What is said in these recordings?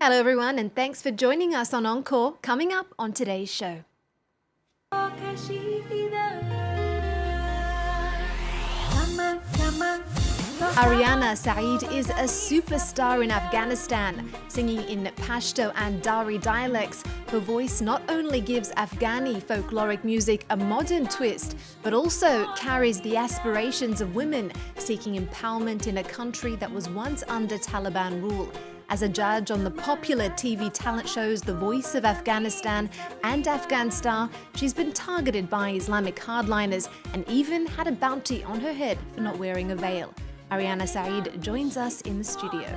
Hello everyone, and thanks for joining us on Encore. Coming up on today's show. Aryana Sayeed is a superstar in Afghanistan, singing in Pashto and Dari dialects. Her voice not only gives Afghani folkloric music a modern twist, but also carries the aspirations of women seeking empowerment in a country that was once under Taliban rule. As a judge on the popular TV talent shows The Voice of Afghanistan and Afghan Star, she's been targeted by Islamic hardliners and even had a bounty on her head for not wearing a veil. Aryana Sayeed joins us in the studio.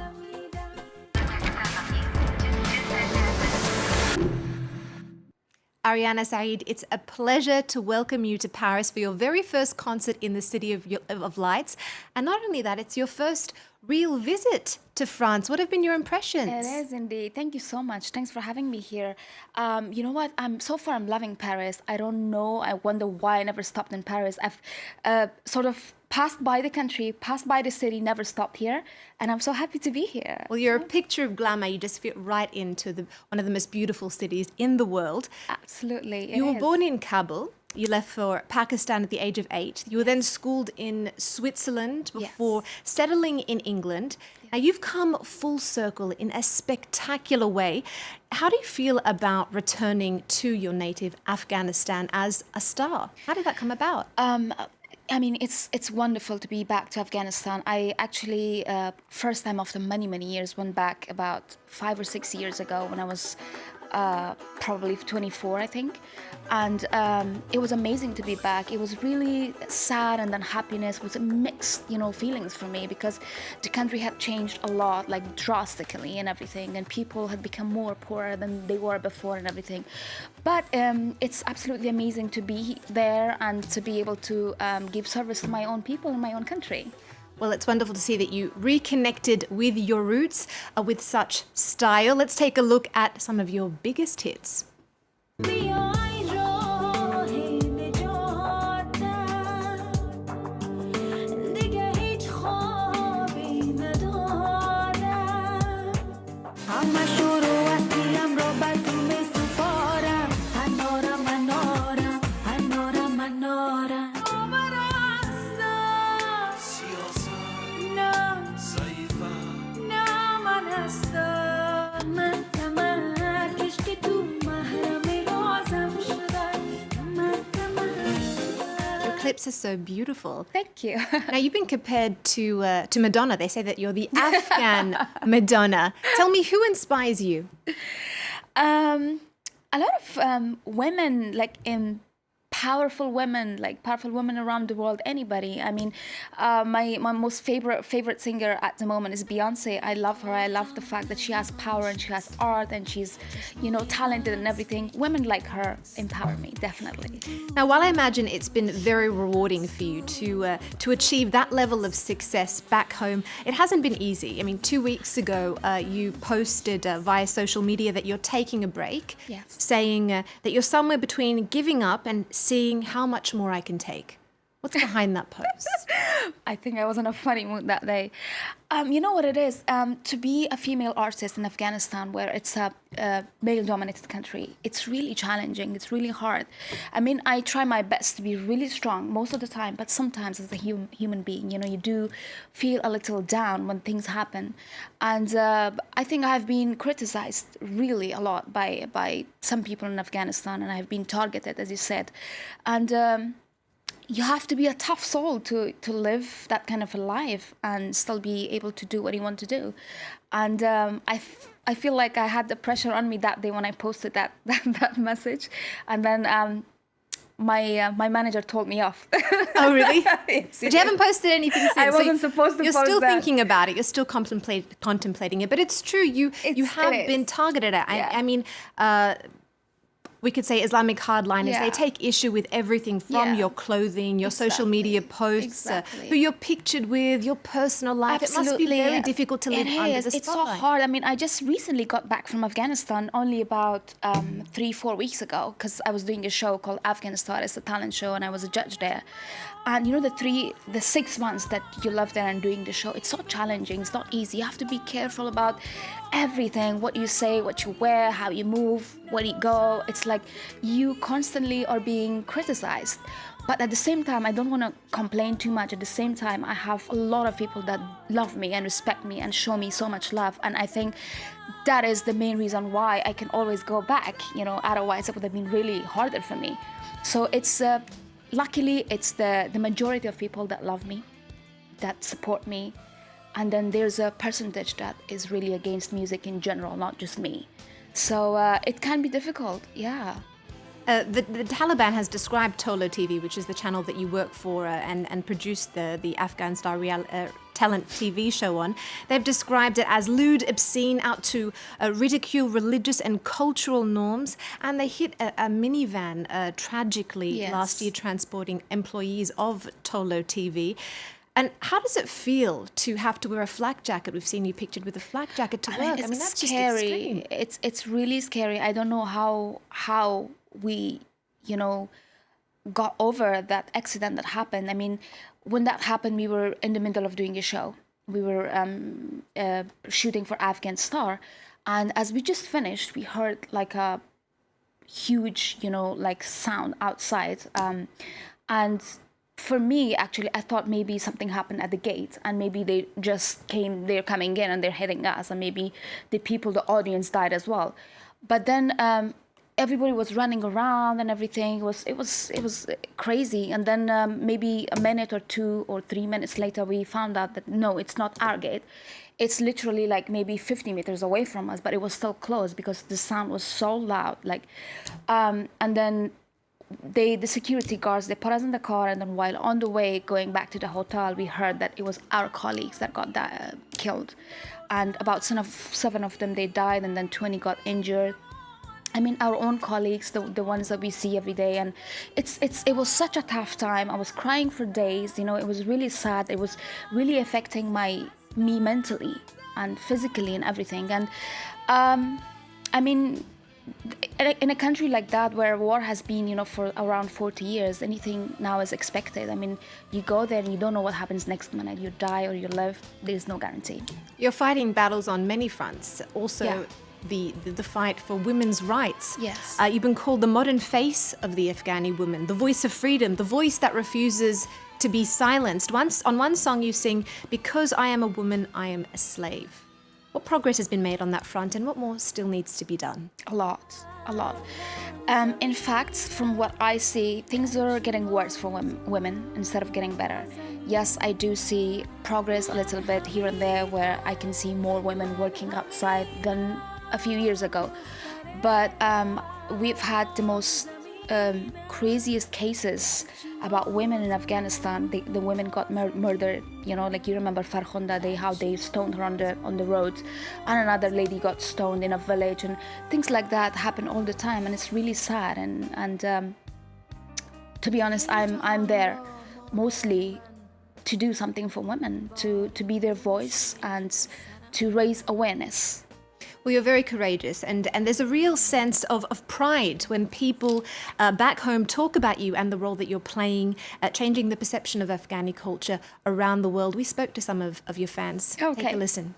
Aryana Sayeed, it's a pleasure to welcome you to Paris for your very first concert in the City of Lights. And not only that, it's your first real visit to France. What have been your impressions? It is indeed. Thank you so much. Thanks for having me here. You know what? I'm loving Paris. I don't know. I wonder why I never stopped in Paris. I've sort of passed by the country, passed by the city, never stopped here, and I'm so happy to be here. Well, you're a picture of glamour. You just fit right into one of the most beautiful cities in the world. Absolutely. You were born in Kabul. You left for Pakistan at the age of 8. You were then schooled in Switzerland before settling in England. Now, you've come full circle in a spectacular way. How do you feel about returning to your native Afghanistan as a star? How did that come about? I mean, it's wonderful to be back to Afghanistan. I actually, first time after many years, went back about 5 or 6 years ago when I was probably 24, I think. And it was amazing to be back. It was really sad, and then happiness was mixed, feelings for me, because the country had changed a lot, like drastically and everything, and people had become more poorer than they were before and everything. But it's absolutely amazing to be there and to be able to give service to my own people in my own country. Well, it's wonderful to see that you reconnected with your roots with such style. Let's take a look at some of your biggest hits. Clips are so beautiful. Thank you. Now, you've been compared to Madonna. They say that you're the Afghan Madonna. Tell me, who inspires you? A lot of women, powerful women around the world. Anybody. I mean, my most favorite singer at the moment is Beyonce. I love her. I love the fact that she has power and she has art and she's, talented and everything. Women like her empower me, definitely. Now, while I imagine it's been very rewarding for you to achieve that level of success back home, it hasn't been easy. I mean, 2 weeks ago, you posted via social media that you're taking a break, saying that you're somewhere between giving up and seeing how much more I can take. What's behind that post? I think I was in a funny mood that day. You know what it is? To be a female artist in Afghanistan, where it's a male-dominated country, it's really challenging. It's really hard. I mean, I try my best to be really strong most of the time, but sometimes as a human being, you do feel a little down when things happen. And I think I've been criticized really a lot by some people in Afghanistan, and I've been targeted, as you said. And you have to be a tough soul to live that kind of a life and still be able to do what you want to do. And I feel like I had the pressure on me that day when I posted that message. And then my manager told me off. Oh, really? Yes, but you haven't posted anything since. I wasn't supposed to post that. You're still thinking about it. You're still contemplating it. But it's true. You have been targeted at. I mean, we could say Islamic hardliners, they take issue with everything from your clothing, your social media posts, who you're pictured with, your personal life. Absolutely. It must be very difficult to live under the spotlight. It's so hard. I mean, I just recently got back from Afghanistan only about 3-4 weeks ago, because I was doing a show called Afghan Star. It's a talent show, and I was a judge there. And the 6 months that you live there and doing the show, it's so challenging. It's not easy. You have to be careful about everything, what you say, what you wear, how you move, where you go. It's like you constantly are being criticized. But at the same time, I don't want to complain too much. At the same time, I have a lot of people that love me and respect me and show me so much love. And I think that is the main reason why I can always go back. Otherwise it would have been really harder for me. So it's luckily it's the majority of people that love me, that support me. And then there's a percentage that is really against music in general, not just me. So it can be difficult, yeah. The Taliban has described Tolo TV, which is the channel that you work for and produced the Afghan Star talent TV show on. They've described it as lewd, obscene, out to ridicule religious and cultural norms. And they hit a minivan tragically last year, transporting employees of Tolo TV. And how does it feel to have to wear a flak jacket? We've seen you pictured with a flak jacket to work. It's that's scary. Just extreme. It's really scary. I don't know how we, got over that accident that happened. I mean, when that happened, we were in the middle of doing a show. We were shooting for Afghan Star. And as we just finished, we heard like a huge, sound outside. And for me, actually, I thought maybe something happened at the gate and maybe they're coming in and they're hitting us and maybe the audience died as well. But then everybody was running around and everything. It was crazy. And then maybe a minute or 2 or 3 minutes later, we found out that no, it's not our gate. It's literally like maybe 50 meters away from us, but it was still closed because the sound was so loud. And then the security guards, they put us in the car, and then while on the way going back to the hotel, we heard that it was our colleagues that got killed. And about 7 of them, they died, and then 20 got injured. I mean, our own colleagues, the ones that we see every day. And it was such a tough time. I was crying for days, it was really sad. It was really affecting me mentally and physically and everything. And I mean, in a country like that where war has been, for around 40 years, anything now is expected. I mean, you go there and you don't know what happens next minute. You die or you live. There's no guarantee. You're fighting battles on many fronts. Also, the fight for women's rights. Yes. You've been called the modern face of the Afghani woman, the voice of freedom, the voice that refuses to be silenced. On one song you sing, "Because I am a woman, I am a slave." What progress has been made on that front, and what more still needs to be done? A lot. In fact, from what I see, things are getting worse for women instead of getting better. Yes, I do see progress a little bit here and there where I can see more women working outside than a few years ago. But we've had the most craziest cases about women in Afghanistan. The women got murdered. Like you remember Farkhunda, how they stoned her on the roads, and another lady got stoned in a village, and things like that happen all the time, and it's really sad. And to be honest, I'm there mostly to do something for women, to be their voice and to raise awareness. Well, you're very courageous, and there's a real sense of pride when people back home talk about you and the role that you're playing, changing the perception of Afghani culture around the world. We spoke to some of your fans. Okay. Take a listen.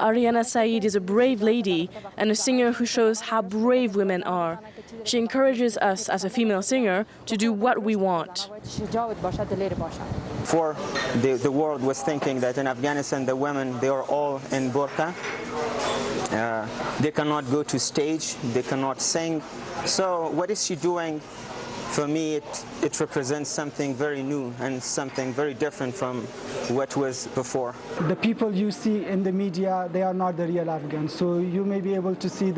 Aryana Sayeed is a brave lady and a singer who shows how brave women are. She encourages us as a female singer to do what we want. Before, the world was thinking that in Afghanistan the women, they are all in burqa. They cannot go to stage, they cannot sing. So what is she doing? For me, it represents something very new and something very different from what was before. The people you see in the media, they are not the real Afghans. So you may be able to see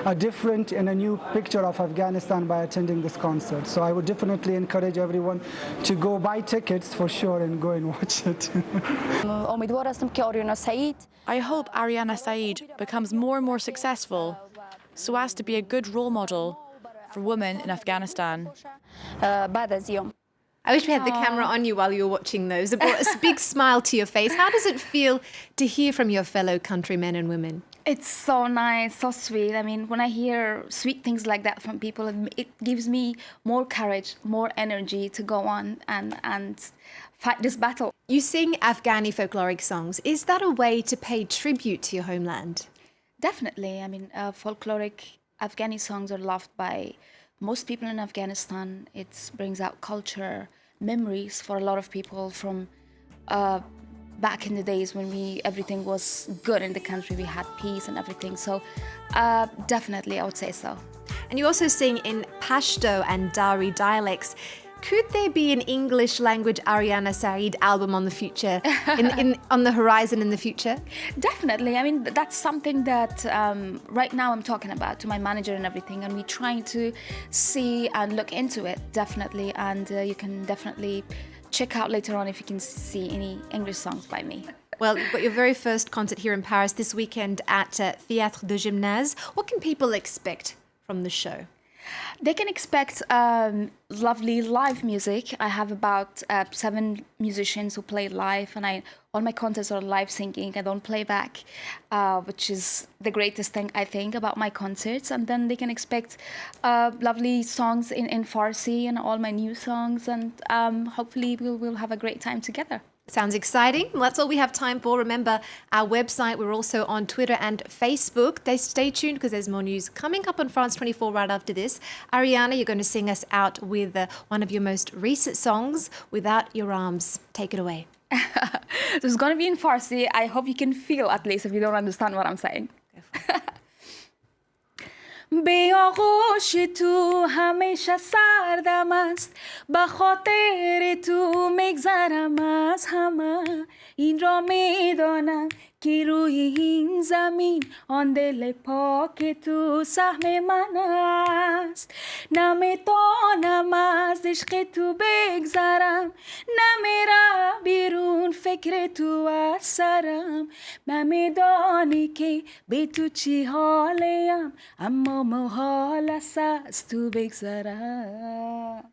a different and a new picture of Afghanistan by attending this concert. So I would definitely encourage everyone to go buy tickets for sure and go and watch it. I hope Aryana Sayeed becomes more and more successful so as to be a good role model for women in Afghanistan. I wish we had the camera on you while you were watching those. It brought a big smile to your face. How does it feel to hear from your fellow countrymen and women? It's so nice, so sweet. I mean, when I hear sweet things like that from people, it gives me more courage, more energy to go on and fight this battle. You sing Afghani folkloric songs. Is that a way to pay tribute to your homeland? Definitely. I mean, folkloric Afghani songs are loved by most people in Afghanistan. It brings out culture, memories for a lot of people from back in the days when everything was good in the country. We had peace and everything. So definitely, I would say so. And you also sing in Pashto and Dari dialects. Could there be an English language Aryana Sayeed album on the future, on the horizon in the future? Definitely. I mean, that's something that right now I'm talking about to my manager and everything, and we're trying to see and look into it, definitely. And you can definitely check out later on if you can see any English songs by me. Well, you've got your very first concert here in Paris this weekend at Théâtre de Gymnase. What can people expect from the show? They can expect lovely live music. I have about 7 musicians who play live, and all my concerts are live singing. I don't play back, which is the greatest thing I think about my concerts. And then they can expect lovely songs in Farsi and all my new songs, and hopefully we'll have a great time together. Sounds exciting. Well, that's all we have time for. Remember our website. We're also on Twitter and Facebook. Stay tuned because there's more news coming up on France 24 right after this. Aryana, you're going to sing us out with one of your most recent songs, Without Your Arms. Take it away. So it's going to be in Farsi. I hope you can feel at least if you don't understand what I'm saying. به آغوش تو همیشه سردم است به خاطر تو میگذرم از همه این را میدانم که روی این زمین آن دل پاک تو سهم من است نمیتونم از عشق تو بگذرم نمیره بیرون فکر تو از سرم نمیدانی که به تو چی حالیم اما محال است از تو بگذرم